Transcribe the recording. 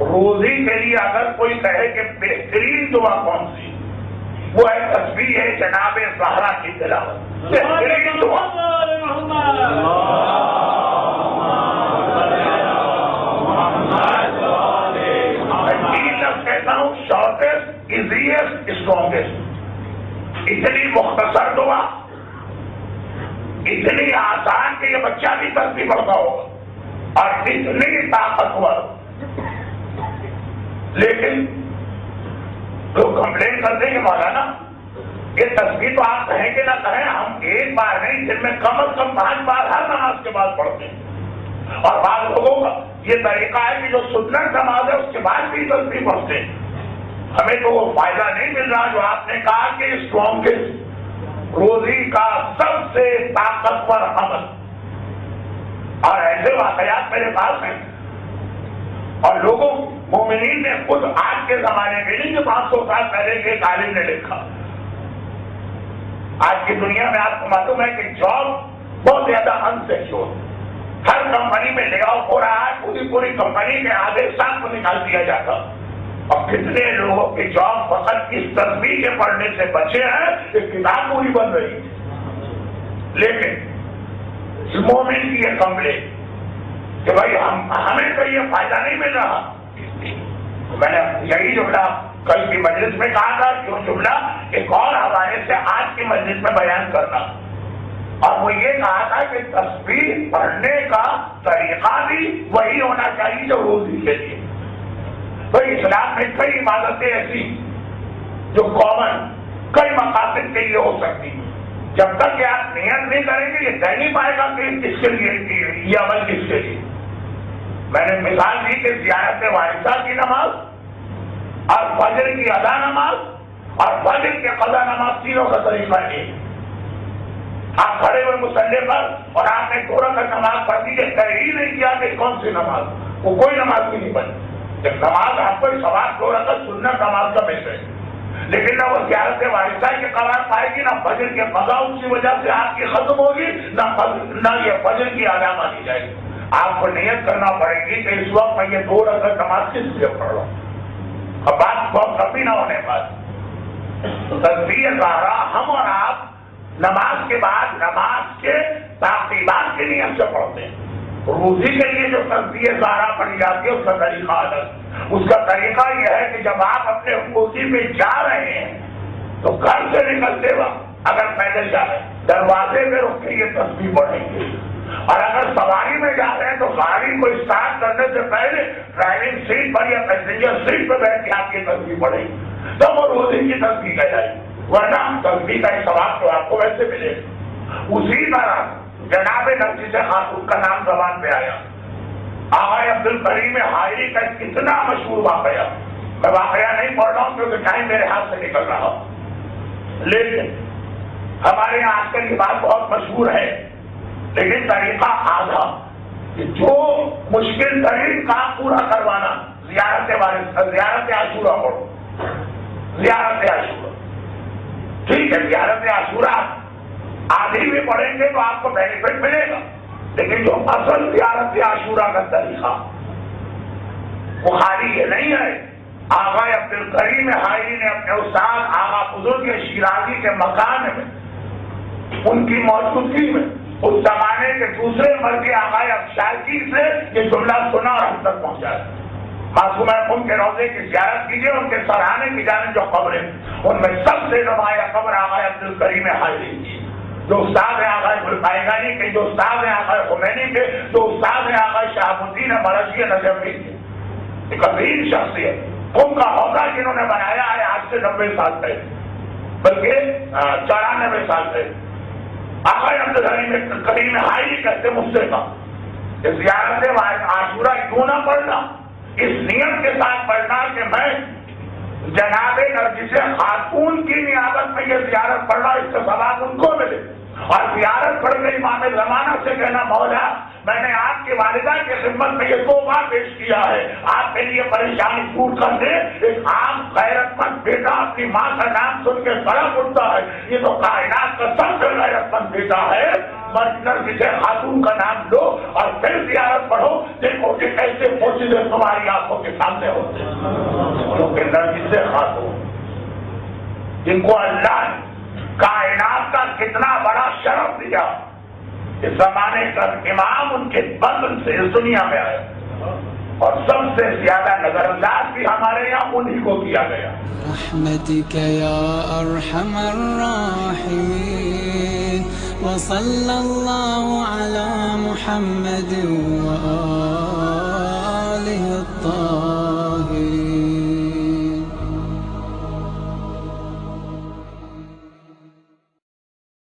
روزی کے لیے اگر کوئی کہے کہ بہترین دعا کون سی، وہ ہے تسبیح ہے جناب زہرا کی تلاوت، بہترین دعا۔ کہتا ہوں شارٹیسٹ ایزیسٹ اسٹرانگیسٹ، اتنی مختصر دعا، اتنی آسان کہ یہ بچہ بھی تسبیح پڑھتا ہوگا، اور اتنی طاقتور۔ لیکن لوگ کمپلین کرتے ہیں کہ مولانا یہ تسبیح تو آپ کہیں کہ نہ کہیں، ہم ایک بار نہیں دن میں کم از کم 5 بار ہر نماز کے بعد پڑھتے ہیں، اور بعض لوگوں کا یہ طریقہ ہے کہ جو سنت نماز ہے اس کے بعد بھی تسبیح پڑھتے ہیں۔ ہمیں تو وہ فائدہ نہیں مل رہا جو آپ نے کہا کہ اسٹرانگیسٹ، روزی کا سب سے طاقتور عمل، اور ایسے واقعات میرے پاس ہیں، اور لوگوں مومنین نے خود آج کے زمانے میں نہیں کہ 500 سال پہلے کے ایک عالم نے لکھا۔ آج کی دنیا میں آپ کو معلوم ہے کہ جاب بہت زیادہ انسیکیور، ہر کمپنی میں لے آؤ ہو رہا ہے، پوری کمپنی کے آدھے سال کو نکال دیا جاتا، اور کتنے لوگوں کی جاب فقط اس تسبیح کے پڑھنے سے بچے ہیں کہ کتاب پوری بن رہی ہے۔ لیکن مومن کی یہ کمپلین کہ بھائی ہمیں تو یہ فائدہ نہیں مل رہا۔ میں نے یہی جملہ کل کی مجلس میں کہا تھا، جو جملہ ایک اور حوالے سے آج کی مجلس میں بیان کرنا، اور وہ یہ کہا تھا کہ تسبیح پڑھنے کا طریقہ بھی وہی ہونا چاہیے جو روزی کے لیے۔ تو اسلام میں کئی عبادتیں ایسی جو کامن کئی مقاصد کے لیے ہو سکتی ہیں، جب تک کہ آپ نیت نہیں کریں گے یہ کہہ نہیں پائے گا کہ کس کے لیے یہ عمل کس کے لیے۔ میں نے مثال دی کہ زیارت وارثہ کی نماز اور فجر کی ادا نماز اور فجر کے قضا نماز تینوں کا طریقہ یہ، آپ کھڑے ہوئے مصلی پر اور آپ نے 2 رکعت نماز پڑھ دی، طے ہی نہیں کیا کہ کون سی نماز، وہ کوئی نماز بھی نہیں بنی۔ جب نماز آپ کو سوال 2 رکعت سنت نماز کا میسج، لیکن نہ وہ زیارت وارثہ کے قرار پائے گی، نہ فجر کے قضا اس کی وجہ سے آپ کی ختم ہوگی، نہ یہ فجر کی ادا مانی جائے گی۔ آپ کو نیت کرنا پڑے گی کہ اس وقت میں یہ 2 رکعت نماز کس لیے پڑھ رہا ہوں۔ اب بات بہت کبھی نہ ہونے پر تسبیح زہرا ہم اور آپ نماز کے بعد نماز کے تعقیبات کی نیت سے پڑھتے ہیں۔ روزی کے لیے جو تسبیح زہرا پڑھی جاتی ہے اس کا طریقہ الگ، اس کا طریقہ یہ ہے کہ جب آپ اپنے روزی پہ جا رہے ہیں تو گھر سے نکلتے وقت اگر پیدل جا رہے ہیں دروازے پہ رک کے یہ تسبیح پڑھیں گے، اور اگر سواری میں جا رہے ہیں تو گاڑی کو اسٹارٹ کرنے سے پہلے ڈرائیونگ سیٹ پر یا پیسنجر سیٹ پہ بیٹھ کے آپ کی تسبیح پڑھیں گے، تب وہ روزی کی تسبیح کہلائے گی، ورنہ تسبیح کا ثواب تو آپ کو ویسے ملے گا۔ اسی طرح جناب نرجس خاتون کا نام زبان پہ آیا، آقا عبد الکریم حائری کا کتنا مشہور واقعہ، میں واقعہ نہیں پڑھ رہا ہوں کیونکہ ٹائم میرے ہاتھ سے نکل رہا ہوں، لیکن ہمارے یہاں آج کل یہ بات بہت مشہور ہے، لیکن طریقہ آدھا کہ جو مشکل ترین کام پورا کروانا، زیارت عاشورہ پڑھو، زیارت عاشورہ ٹھیک ہے، زیارت عاشورہ آدھی بھی پڑھیں گے تو آپ کو بینیفٹ ملے گا، لیکن جو اصل زیارت عاشورہ کا طریقہ وہ خالی یہ نہیں ہے۔ آقا عبد الکریم حائری نے اپنے استاد آقا بزرگ شیرازی کے مکان میں ان کی موجودگی میں اس زمانے کے دوسرے مرد آقا افشارکی سے یہ جملہ سنا اور ہم تک پہنچایا۔ معصومہ قم کے روضے کی زیارت کیجیے، ان کے سراہانے کی جانب جو قبریں ان میں سب سے نمایاں قبر آقا عبد الکریم حائری کی، جو استاد ہیں آقا گلپائگانی کے، جو استاد ہیں آقا خمینی کے، جو استاد ہیں آقا شہاب الدین مرضی نجفی کے، ایک عظیم شخصیت قم کا حوضہ جنہوں نے بنایا ہے آج سے 90 سال پہلے، بلکہ 94 سال پہلے۔ آقا عبد الکریم حائری کہتے مجھ سے کہا کہ زیارت عاشورہ کیوں نہ پڑھنا، اس نیت کے ساتھ پڑھنا کہ میں جناب نرجس خاتون کی نیابت میں یہ زیارت پڑھنا، اس کا ثواب ان کو ملے، اور زیارت پڑھ کے امام زمانہ سے کہنا مولا میں نے آپ کی والدہ کی خدمت میں یہ تحفہ پیش کیا ہے، آپ کے لیے پریشانی دور کر دے. ایک عام غیرت مند بیٹا اپنی ماں کا نام سن کے کھڑا اٹھتا ہے. یہ تو کائنات کا سب سے غیرت مند بیٹا ہے. نرگس خاتون کا نام لو اور پھر زیارت پڑھو, دیکھو کہ کیسے موجودے تمہاری آنکھوں کے سامنے ہوتے ہیں. کیونکہ نرگس خاتون جن کو اللہ نے کائنات کا کتنا بڑا شرف دیا, اس زمانے کا امام ان کے بدن سے اس دنیا میں آئے, اور سب سے زیادہ نظر انداز بھی ہمارے یہاں انہی کو کیا گیا. رحمتک یا ارحم الراحمین وصلی اللہ علی محمد و